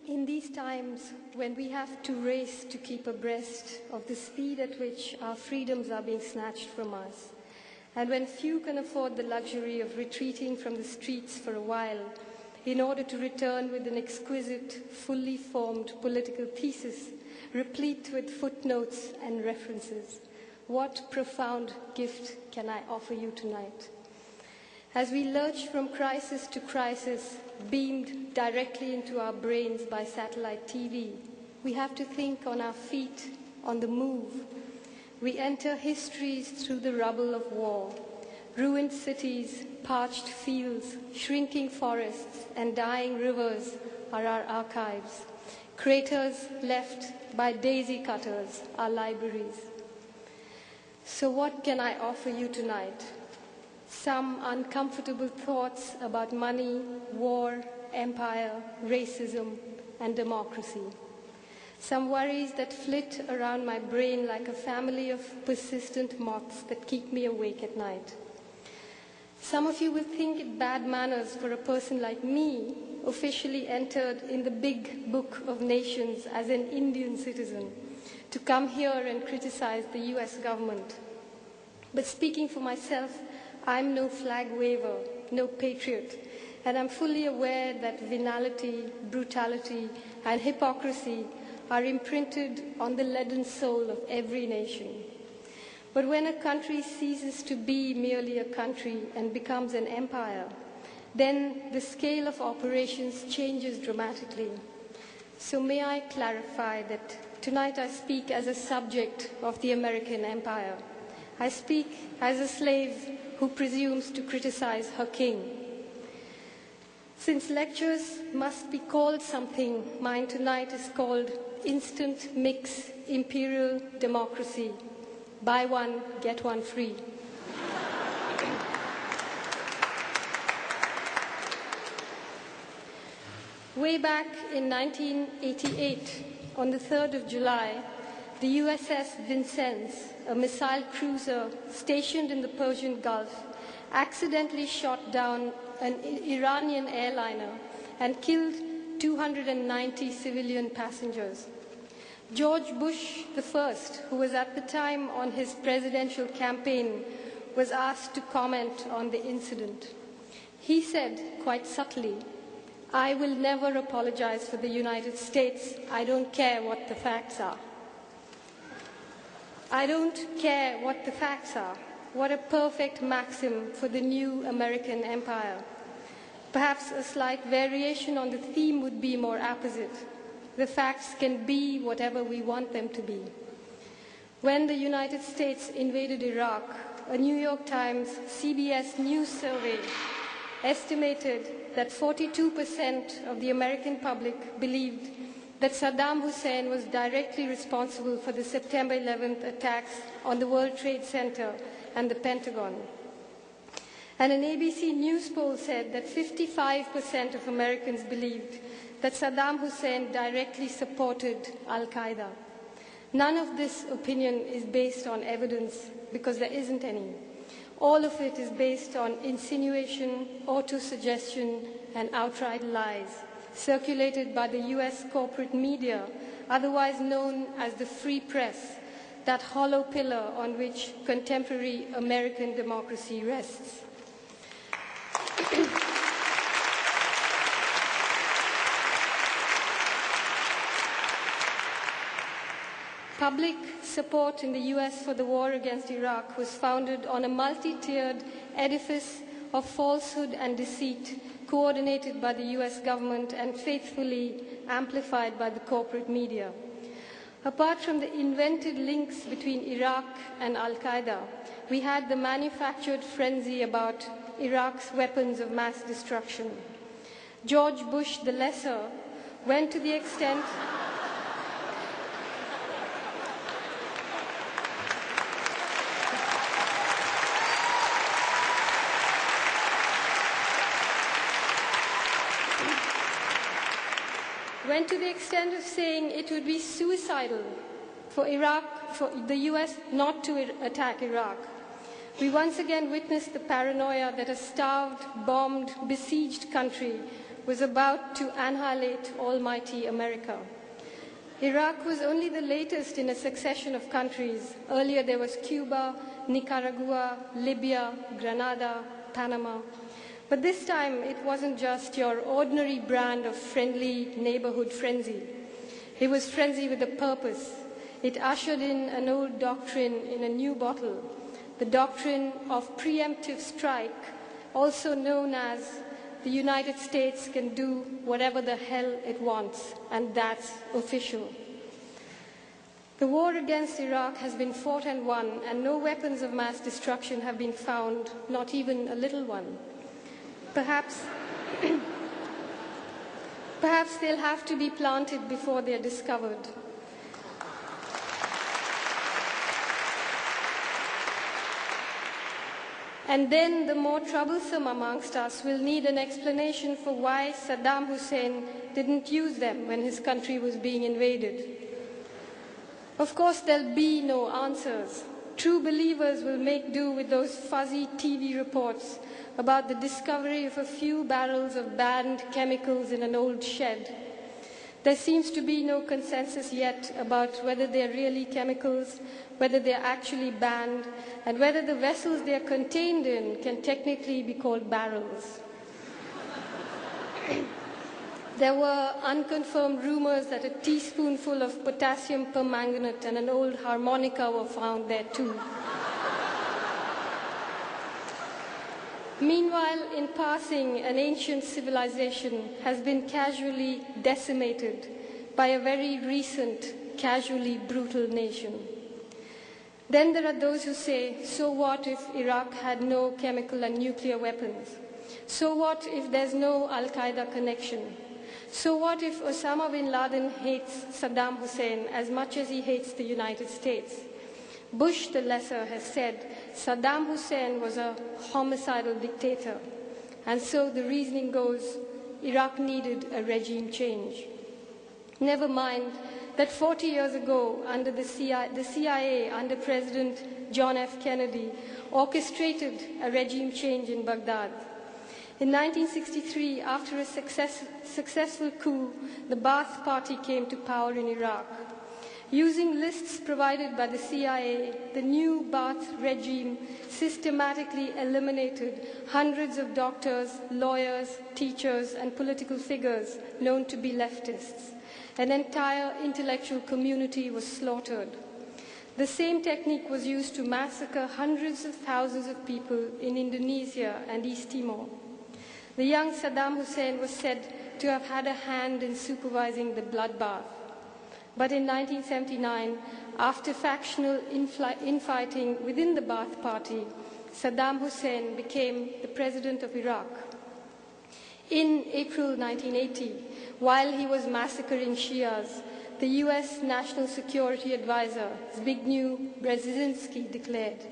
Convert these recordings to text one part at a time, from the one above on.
In these times when we have to race to keep abreast of the speed at which our freedoms are being snatched from us, and when few can afford the luxury of retreating from the streets for a while in order to return with an exquisite, fully formed political thesis, replete with footnotes and references, what profound gift can I offer you tonight? As we lurch from crisis to crisis, beamed directly into our brains by satellite TV, we have to think on our feet, on the move. We enter histories through the rubble of war. Ruined cities, parched fields, shrinking forests, and dying rivers are our archives. Craters left by daisy cutters are libraries. So what can I offer you tonight? Some uncomfortable thoughts about money, war, empire, racism, and democracy. Some worries that flit around my brain like a family of persistent moths that keep me awake at night. Some of you will think it bad manners for a person like me, officially entered in the big book of nations as an Indian citizen, to come here and criticize the US government. But speaking for myself, I'm no flag waver, no patriot, and I'm fully aware that venality, brutality, and hypocrisy are imprinted on the leaden soul of every nation. But when a country ceases to be merely a country and becomes an empire, then the scale of operations changes dramatically. So may I clarify that tonight I speak as a subject of the American empire. I speak as a slave who presumes to criticize her king. Since lectures must be called something, mine tonight is called Instant Mix Imperial Democracy. Buy one, get one free. Way back in 1988, on the 3rd of July, the USS Vincennes, a missile cruiser stationed in the Persian Gulf, accidentally shot down an Iranian airliner and killed 290 civilian passengers. George Bush I, who was at the time on his presidential campaign, was asked to comment on the incident. He said, quite subtly, "I will never apologize for the United States. I don't care what the facts are." I don't care what the facts are. What a perfect maxim for the new American empire. Perhaps a slight variation on the theme would be more apposite. The facts can be whatever we want them to be. When the United States invaded Iraq, a New York Times CBS News survey estimated that 42% of the American public believed that Saddam Hussein was directly responsible for the September 11th attacks on the World Trade Center and the Pentagon. And an ABC News poll said that 55% of Americans believed that Saddam Hussein directly supported Al-Qaeda. None of this opinion is based on evidence because there isn't any. All of it is based on insinuation, autosuggestion, and outright lies, circulated by the US corporate media, otherwise known as the free press, that hollow pillar on which contemporary American democracy rests. Public support in the US for the war against Iraq was founded on a multi-tiered edifice of falsehood and deceit, coordinated by the US government and faithfully amplified by the corporate media. Apart from the invented links between Iraq and Al-Qaeda, we had the manufactured frenzy about Iraq's weapons of mass destruction. George Bush the Lesser went to the extent of saying it would be suicidal for the US not to attack Iraq. We once again witnessed the paranoia that a starved, bombed, besieged country was about to annihilate almighty America. Iraq was only the latest in a succession of countries. Earlier there was Cuba, Nicaragua, Libya, Grenada, Panama. But this time it wasn't just your ordinary brand of friendly neighborhood frenzy. It was frenzy with a purpose. It ushered in an old doctrine in a new bottle, the doctrine of preemptive strike, also known as the United States can do whatever the hell it wants, and that's official. The war against Iraq has been fought and won, and no weapons of mass destruction have been found, not even a little one. Perhaps they'll have to be planted before they're discovered. And then the more troublesome amongst us will need an explanation for why Saddam Hussein didn't use them when his country was being invaded. Of course, there'll be no answers. True believers will make do with those fuzzy TV reports about the discovery of a few barrels of banned chemicals in an old shed. There seems to be no consensus yet about whether they're really chemicals, whether they're actually banned, and whether the vessels they're contained in can technically be called barrels. There were unconfirmed rumors that a teaspoonful of potassium permanganate and an old harmonica were found there too. Meanwhile, in passing, an ancient civilization has been casually decimated by a very recent, casually brutal nation. Then there are those who say, so what if Iraq had no chemical and nuclear weapons? So what if there's no Al-Qaeda connection? So what if Osama bin Laden hates Saddam Hussein as much as he hates the United States? Bush the Lesser has said Saddam Hussein was a homicidal dictator, and so the reasoning goes, Iraq needed a regime change. Never mind that 40 years ago, under the CIA, under President John F. Kennedy, orchestrated a regime change in Baghdad. In 1963, after a successful coup, the Ba'ath Party came to power in Iraq. Using lists provided by the CIA, the new Ba'ath regime systematically eliminated hundreds of doctors, lawyers, teachers, and political figures known to be leftists. An entire intellectual community was slaughtered. The same technique was used to massacre hundreds of thousands of people in Indonesia and East Timor. The young Saddam Hussein was said to have had a hand in supervising the bloodbath. But in 1979, after factional infighting within the Ba'ath Party, Saddam Hussein became the president of Iraq. In April 1980, while he was massacring Shias, the US National Security Advisor, Zbigniew Brzezinski, declared,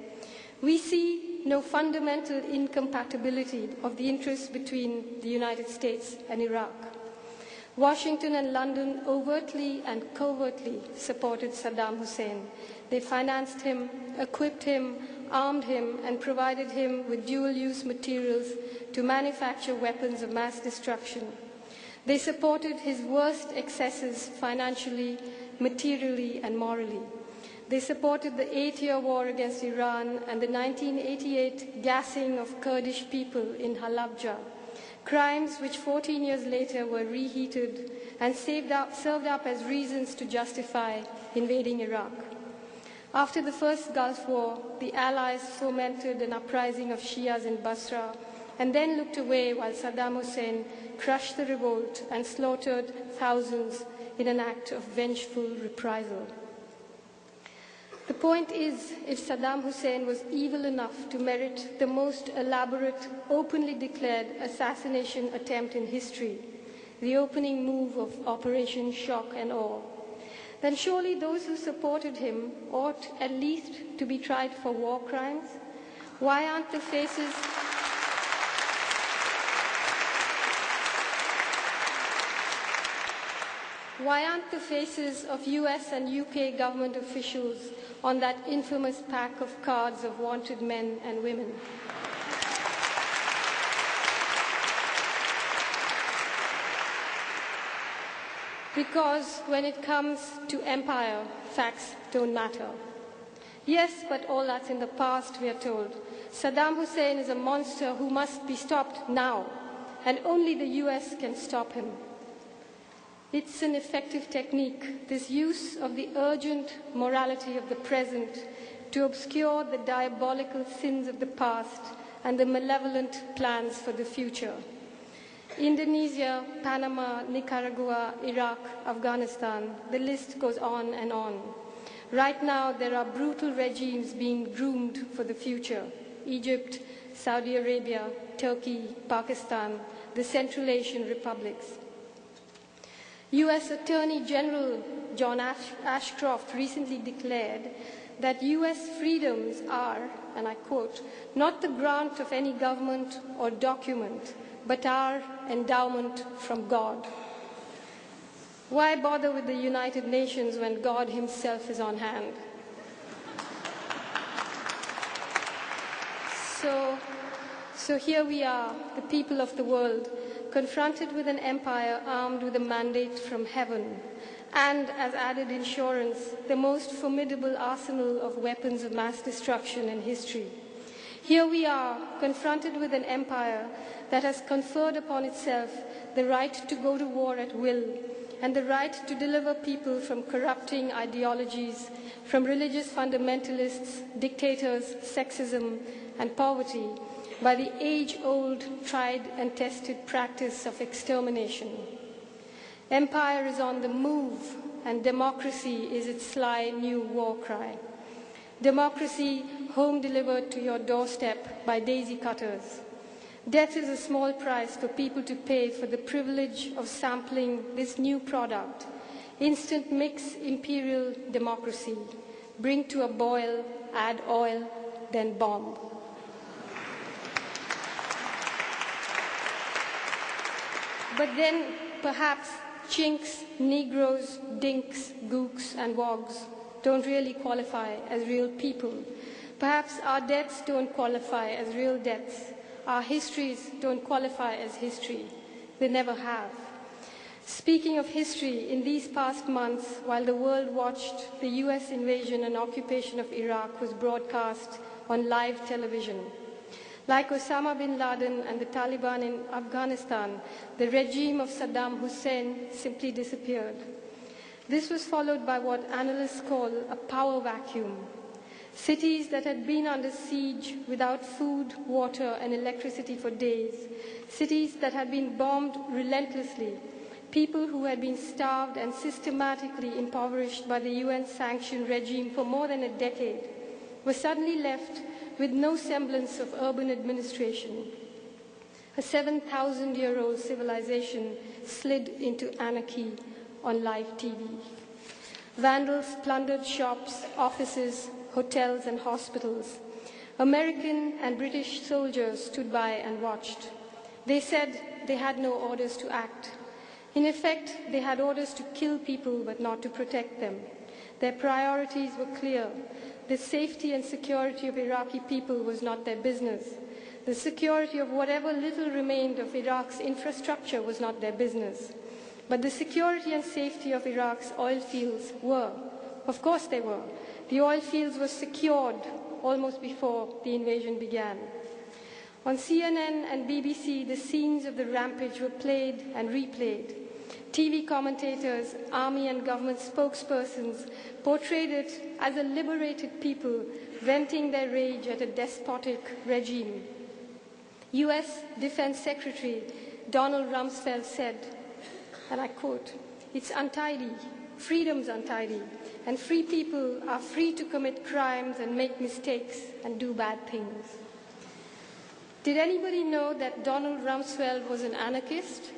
"We see no fundamental incompatibility of the interests between the United States and Iraq." Washington and London overtly and covertly supported Saddam Hussein. They financed him, equipped him, armed him, and provided him with dual-use materials to manufacture weapons of mass destruction. They supported his worst excesses financially, materially, and morally. They supported the 8-year war against Iran and the 1988 gassing of Kurdish people in Halabja, crimes which 14 years later were reheated and served up as reasons to justify invading Iraq. After the first Gulf War, the Allies fomented an uprising of Shias in Basra and then looked away while Saddam Hussein crushed the revolt and slaughtered thousands in an act of vengeful reprisal. The point is, if Saddam Hussein was evil enough to merit the most elaborate, openly declared assassination attempt in history, the opening move of Operation Shock and Awe, then surely those who supported him ought at least to be tried for war crimes. Why aren't the faces of US and UK government officials on that infamous pack of cards of wanted men and women? Because when it comes to empire, facts don't matter. Yes, but all that's in the past, we are told. Saddam Hussein is a monster who must be stopped now, and only the US can stop him. It's an effective technique, this use of the urgent morality of the present to obscure the diabolical sins of the past and the malevolent plans for the future. Indonesia, Panama, Nicaragua, Iraq, Afghanistan, the list goes on and on. Right now, there are brutal regimes being groomed for the future. Egypt, Saudi Arabia, Turkey, Pakistan, the Central Asian republics. US Attorney General John Ashcroft recently declared that US freedoms are, and I quote, not the grant of any government or document, but our endowment from God. Why bother with the United Nations when God himself is on hand? So here we are, the people of the world, confronted with an empire armed with a mandate from heaven, and, as added insurance, the most formidable arsenal of weapons of mass destruction in history. Here we are, confronted with an empire that has conferred upon itself the right to go to war at will, and the right to deliver people from corrupting ideologies, from religious fundamentalists, dictators, sexism, and poverty, by the age-old, tried and tested practice of extermination. Empire is on the move, and democracy is its sly new war cry. Democracy home delivered to your doorstep by daisy cutters. Death is a small price for people to pay for the privilege of sampling this new product. Instant mix Imperial democracy. Bring to a boil, add oil, then bomb. But then, perhaps, chinks, Negroes, dinks, gooks, and wogs don't really qualify as real people. Perhaps our deaths don't qualify as real deaths. Our histories don't qualify as history. They never have. Speaking of history, in these past months, while the world watched, the US invasion and occupation of Iraq was broadcast on live television. Like Osama bin Laden and the Taliban in Afghanistan, the regime of Saddam Hussein simply disappeared. This was followed by what analysts call a power vacuum. Cities that had been under siege without food, water, and electricity for days. Cities that had been bombed relentlessly. People who had been starved and systematically impoverished by the UN-sanctioned regime for more than a decade were suddenly left with no semblance of urban administration. A 7,000-year-old civilization slid into anarchy on live TV. Vandals plundered shops, offices, hotels, and hospitals. American and British soldiers stood by and watched. They said they had no orders to act. In effect, they had orders to kill people but not to protect them. Their priorities were clear. The safety and security of Iraqi people was not their business. The security of whatever little remained of Iraq's infrastructure was not their business. But the security and safety of Iraq's oil fields were. Of course they were. The oil fields were secured almost before the invasion began. On CNN and BBC, the scenes of the rampage were played and replayed. TV commentators, army and government spokespersons portrayed it as a liberated people venting their rage at a despotic regime. US Defense Secretary Donald Rumsfeld said, and I quote, "It's untidy, freedom's untidy, and free people are free to commit crimes and make mistakes and do bad things." Did anybody know that Donald Rumsfeld was an anarchist?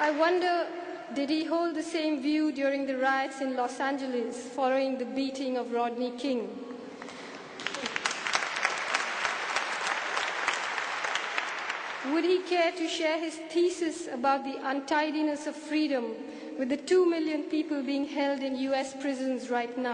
I wonder, did he hold the same view during the riots in Los Angeles following the beating of Rodney King? Would he care to share his thesis about the untidiness of freedom with the 2 million people being held in US prisons right now?